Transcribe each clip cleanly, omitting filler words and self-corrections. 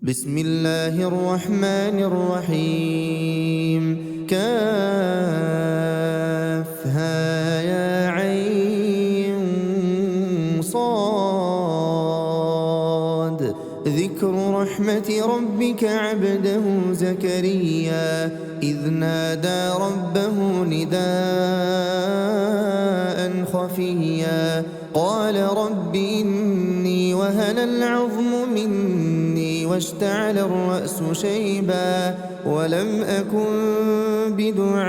بسم الله الرحمن الرحيم. كافها يا عين صاد. ذكر رحمة ربك عبده زكريا إذ نادى ربه نداء خفيا قال رب إني وهن العظم مني واشتعل الرأس شيبا ولم أكن بدعائك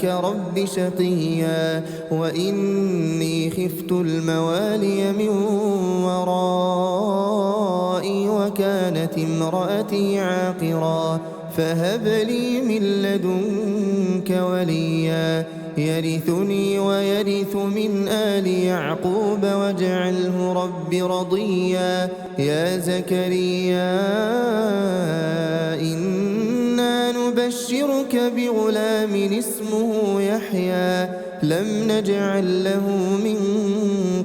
رب شقيا وإني خفت الموالي من ورائي وكانت امرأتي عاقرا فهب لي من لدنك وليا يرثني ويرث من آل يعقوب واجعله رب رضيا. يا زكريا إنا نبشرك بغلام اسمه يحيى لم نجعل له من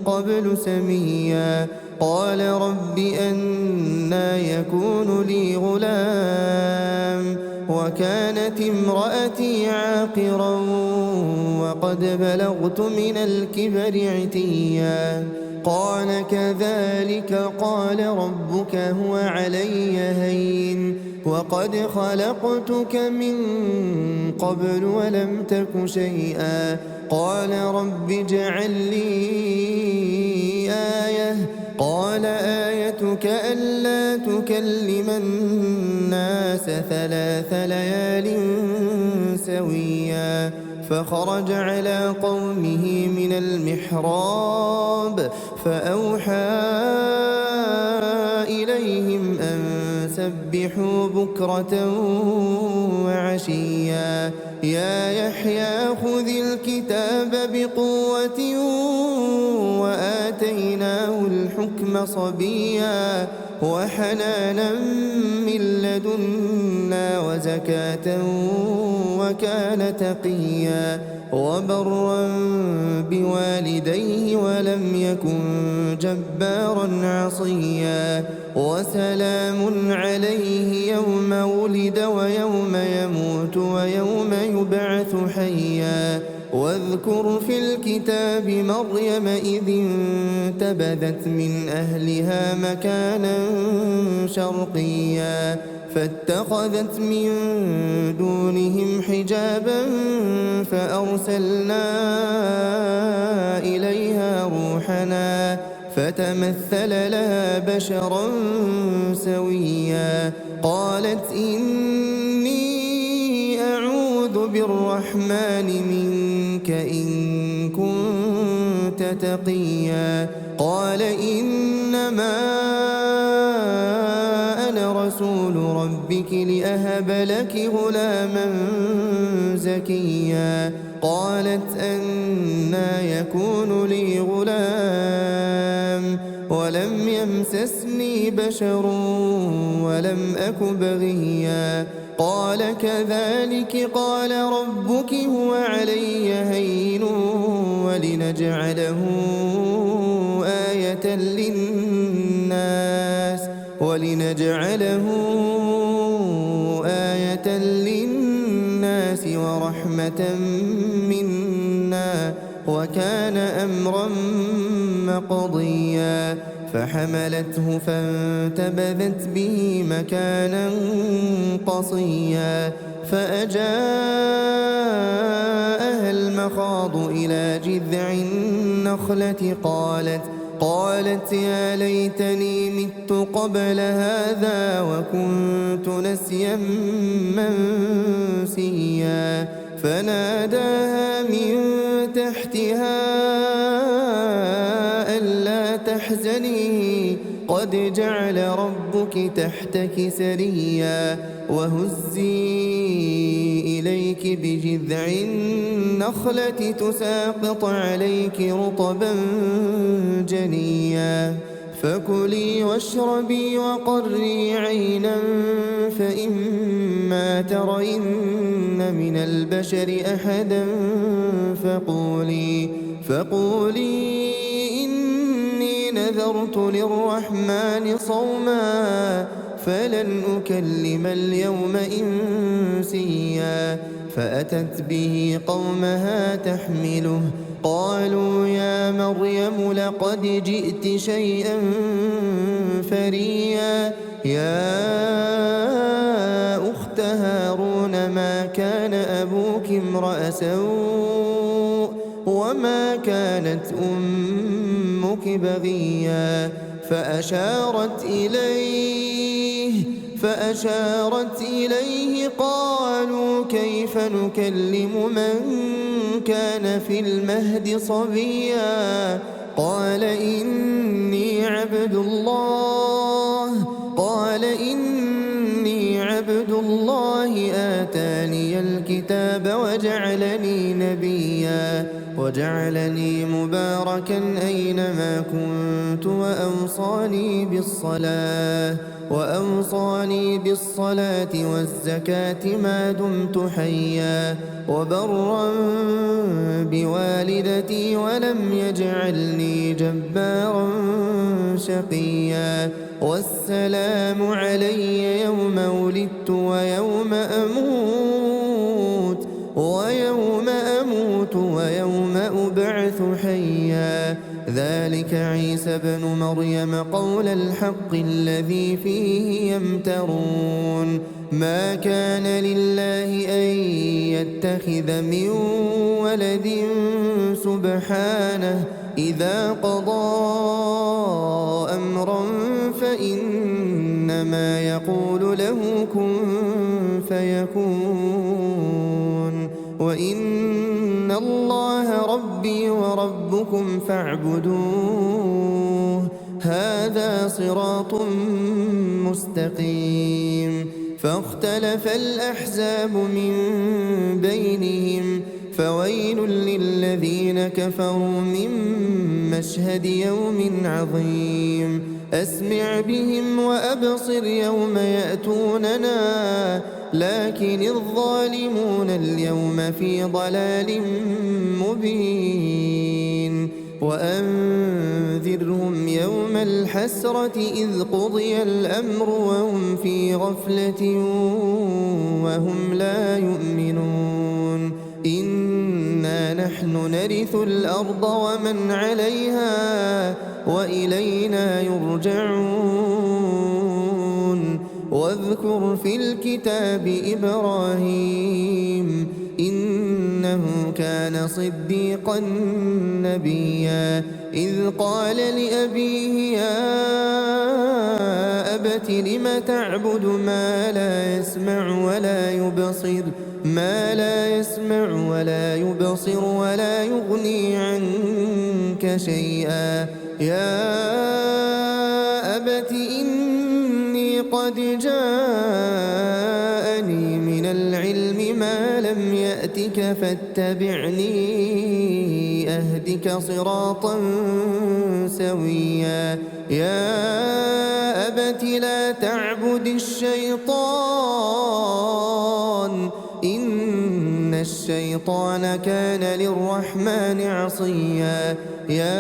قبل سميا قال رب أنى يكون لي غلام وكانت امرأتي عاقرا وقد بلغت من الكبر عتيا قال كذلك قال ربك هو علي هين وقد خلقتك من قبل ولم تك شيئا قال رب اجعل لي آية قال آيتك ألا تكلم الناس 3 ليال سويا فخرج على قومه من المحراب فأوحى إليهم أن سبحوا بكرة وعشيا يا يحيى خذ الكتاب بقوة وآتيناه الحكم صبيا وحنانا من لدنا وزكاة وكان تقيا وبرا بوالديه ولم يكن جبارا عصيا وسلام عليه يوم ولد ويوم يموت ويوم يبعث حيا واذكر في الكتاب مريم إذ انتبذت من أهلها مكانا شرقيا فاتخذت من دونهم حجابا فأرسلنا إليها روحنا فتمثل لها بشرا سويا قالت إني أعوذ بالرحمن منك إن كنت تقيا قال إنما أنا رسول ربك لأهب لك غلاما زكيا قالت أنى يكون لي غلام ولم يمسسني بشر ولم أك بغيا قال كذلك قال ربك هو علي هين ولنجعله آية للناس ورحمة منا وكان أمرا مقضيا فحملته فانتبذت به مكانا قصيا فأجاءها المخاض إلى جذع النخلة قالت يا ليتني مت قبل هذا وكنت نسيا منسيا فناداها من تحتها ألا تحزني قد جعل ربك تحتك سريا وهزي إليك بجذع النخلة تساقط عليك رطبا جنيا فكلي واشربي وقري عينا فإما ترين من البشر أحدا فقولي إني نذرت للرحمن صوما فلن أكلم اليوم إنسيا فأتت به قومها تحمله قالوا يا مريم لقد جئت شيئا فريا يا أخت هارون ما كان أبوك امرأ سوء وما كانت أمك بغيا فأشارت إليه قالوا كيف نكلم من كان في المهد صبيا قال إني عبد الله آتاني الكتاب وجعلني نبيا وجعلني مباركا أينما كنت وأوصاني بالصلاة والزكاة ما دمت حيا وبرا بوالدتي ولم يجعلني جبارا شقيا والسلام علي يوم ولدت ويوم أموت ويوم أبعث حيا ذلك عيسى بن مريم قول الحق الذي فيه يمترون ما كان لله أن يتخذ من ولد سبحانه إذا قضى أمرا فإنما يقول له كن فيكون وإن الله ربي وربكم فاعبدوه هذا صراط مستقيم فاختلف الأحزاب من بينهم فويل للذين كفروا من مشهد يوم عظيم أسمع بهم وأبصر يوم يأتوننا لكن الظالمون اليوم في ضلال مبين وأنذرهم يوم الحسرة إذ قضي الأمر وهم في غفلة وهم لا يؤمنون إنا نحن نرث الأرض ومن عليها وإلينا يرجعون واذكر في الكتاب إبراهيم إنه كان صديقا نبيا إذ قال لأبيه يا أبت لم تعبد ما لا يسمع ولا يبصر ولا يغني عنك شيئا يا أبت إني قد جاءني من العلم ما لم يأتك فاتبعني أهدك صراطا سويا يا أبت لا تعبد الشيطان إن الشيطان كان للرحمن عصيا يا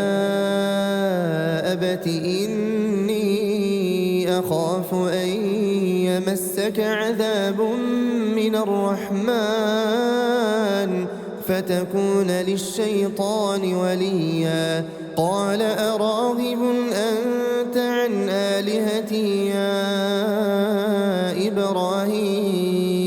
أبت إني أخاف أن يمسك عذاب من الرحمن فتكون للشيطان وليا قال أراغب أنت عن آلهتي يا إبراهيم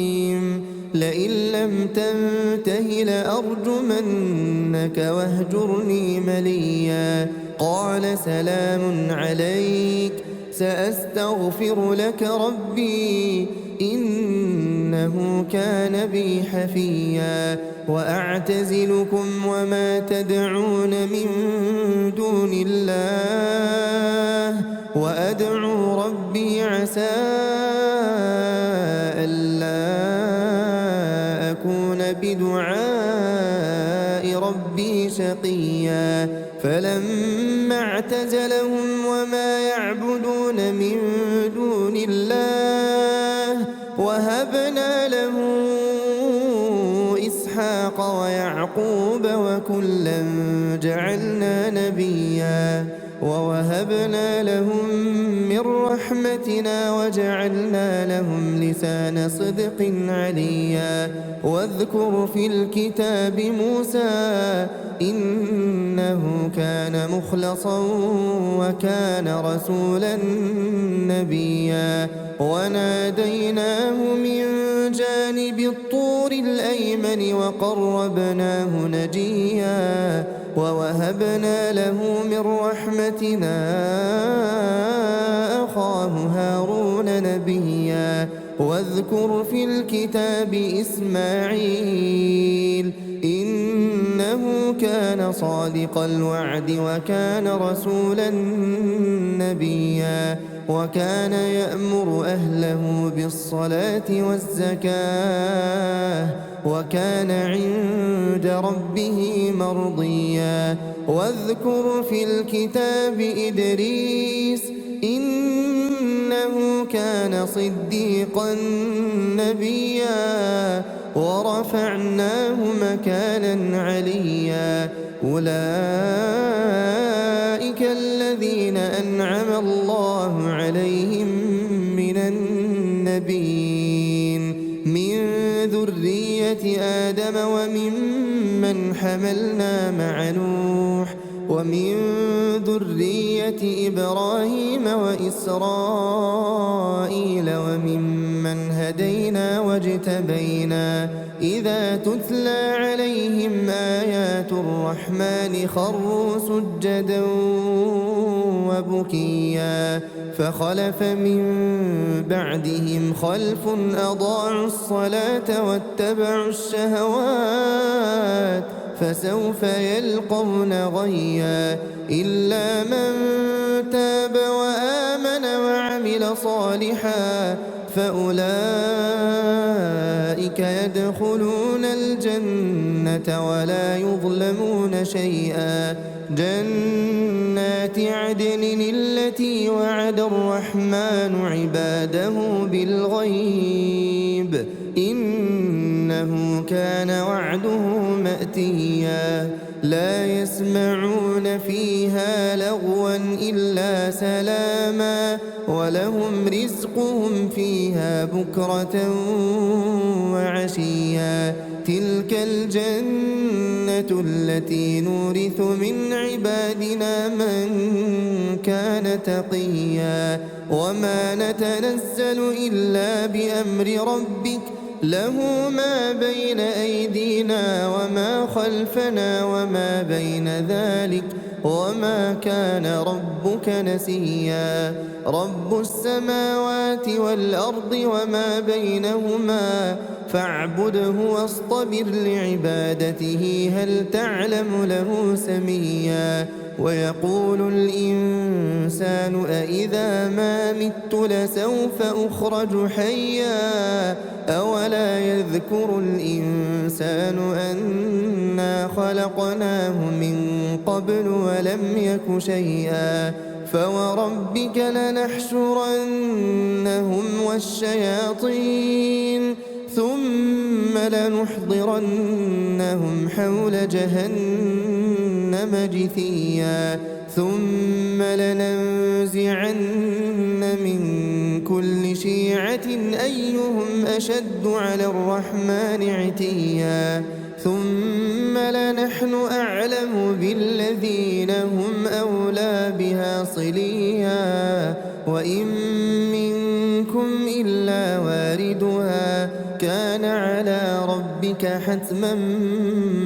لئن لم تنته لأرجمنك واهجرني مليا قال سلام عليك سأستغفر لك ربي إنه كان بي حفيا وأعتزلكم وما تدعون من دون الله وأدعو ربي عسى ألا أكون بدعاء ربي شقيا فلما اعتزلهم وما يعبدون من دون الله وهبنا له إسحاق ويعقوب وكلا جعلنا نبيا ووهبنا لهم من رحمتنا وجعلنا لهم لسان صدق عليا. واذكر في الكتاب موسى إنه كان مخلصا وكان رسولا نبيا. وناديناه من جانب الطور الأيمن وقربناه نجيا. ووهبنا له من رحمتنا أخاه هارون نبيا. واذكر في الكتاب إسماعيل إنه كان صادق الوعد وكان رسولا نبيا. وكان يأمر أهله بالصلاة والزكاة وكان عند ربه مرضيا. واذكر في الكتاب إدريس إنه كان صديقا نبيا. ورفعناه مكانا عليا. أولئك الذين أنعم الله عليهم من النبيين من ذرية آدم وممن حملنا مع نوح ومن ذرية إبراهيم وإسرائيل وممن هدينا واجتبينا. إذا تتلى عليهم آيات الرحمن خروا سجدا وبكيا. فخلف من بعدهم خلف أضاعوا الصلاة واتبعوا الشهوات فسوف يلقون غيا. إلا من تاب وآمن وعمل صالحا فأولئك يدخلون الجنة ولا يظلمون شيئا. جنات عدن التي وعد الرحمن عباده بالغيب إنه كان وعده مأتيا. لا يسمعون فيها لغوا إلا سلاما ولهم رزقهم فيها بكرة وعشيا. تلك الجنة التي نورث من عبادنا من كان تقيا. وما نتنزل إلا بأمر ربك له ما بين أيدينا وما خلفنا وما بين ذلك وما كان ربك نسيا. رب السماوات والأرض وما بينهما فاعبده واصطبر لعبادته هل تعلم له سميا. ويقول الإنسان أإذا ما مت لسوف أخرج حيا. أولا يذكر الإنسان أنا خلقناه من قبل ولم يك شيئا. فوربك لنحشرنهم والشياطين ثم لنحضرنهم حول جهنم جثيا. ثم لننزعن من كل شيعة أيهم أشد على الرحمن عتيا. ثم لنحن أعلم بالذين هم أولى بها صليا. وإن منكم إلا واردها كان على ربك حتما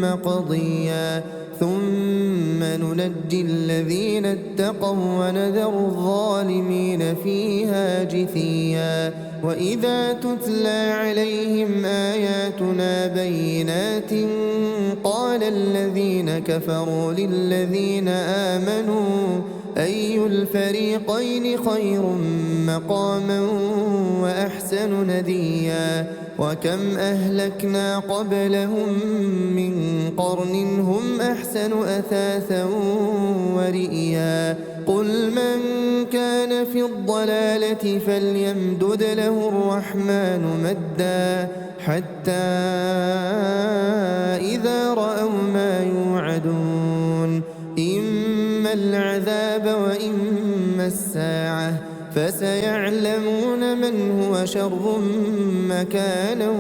مقضيا. ثم ننجي الذين اتقوا ونذر الظالمين فيها جثيا. وإذا تتلى عليهم آياتنا بينات قال الذين كفروا للذين آمنوا أي الفريقين خير مقاما وأحسن نديا. وكم أهلكنا قبلهم من قرن هم أحسن أثاثا ورئيا. قل من كان في الضلالة فليمدد له الرحمن مدا حتى إذا رأوا ما يوعدون إما العذاب وإما الساعة فسيعلمون من هو شر مكانا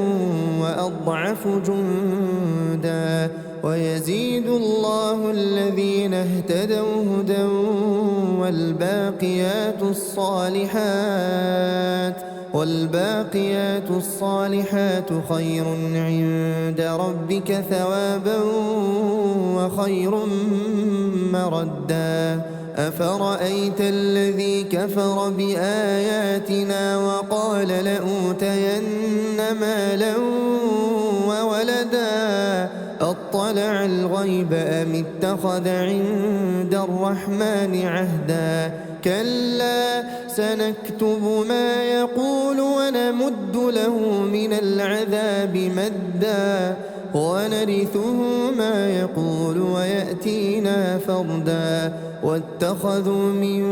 وأضعف جندا ويزيد الله الذين اهتدوا هدى والباقيات الصالحات خير عند ربك ثوابا وخير مردا أفرأيت الذي كفر بآياتنا وقال لأوتين مالا وولدا أطلع الغيب أم اتخذ عند الرحمن عهدا كلا سنكتب ما يقول ونمد له من العذاب مدا ونرثه ما يقول ويأتينا فردا واتخذوا من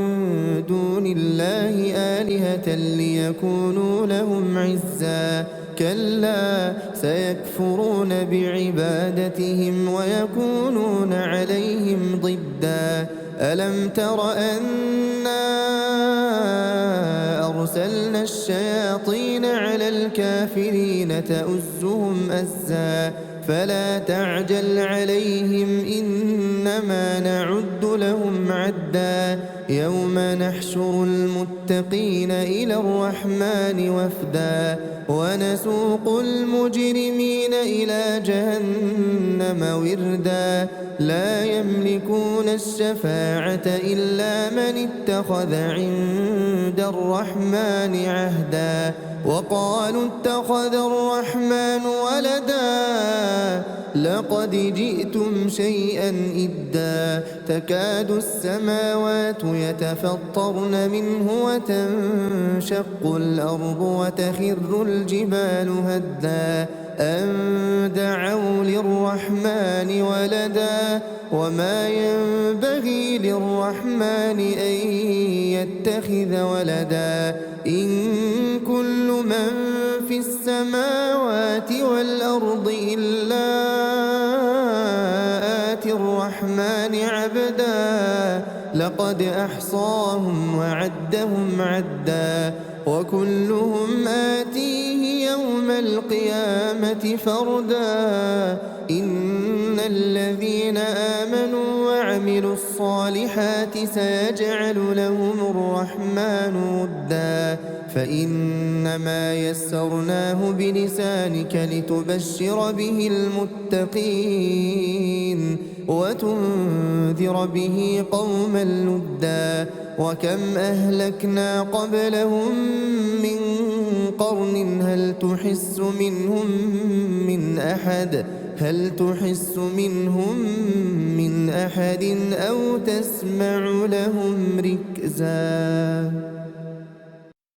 دون الله آلهة ليكونوا لهم عزا كلا سيكفرون بعبادتهم ويكونون عليهم ضدا ألم تر أنا أرسلنا الشياطين على الكافرين تؤزهم أزا فلا تعجل عليهم إنما نعد لهم عدا يوم نحشر المتقين إلى الرحمن وفدا ونسوق المجرمين إلى جهنم وردا لا يملكون الشفاعة إلا من اتخذ عند الرحمن عهدا وقالوا اتخذ الرحمن ولدا لقد جئتم شيئا إدا تكاد السماوات يتفطرن منه وتنشق الأرض وتخر الجبال هدا أن دعوا للرحمن ولدا وما ينبغي للرحمن أن يتخذ ولدا إن كل من في السماوات والأرض إلا آتي الرحمن عبدا لقد أحصاهم وعدهم عدا وكلهم آتيه يوم القيامة فردا إن الذين آمنوا وعملوا الصالحات سيجعل لهم الرحمن ودا فإنما يسرناه بلسانك لتبشر به المتقين وتنذر به قوما لدا وكم أهلكنا قبلهم من قرن هل تحس منهم من أحد أو تسمع لهم ركزا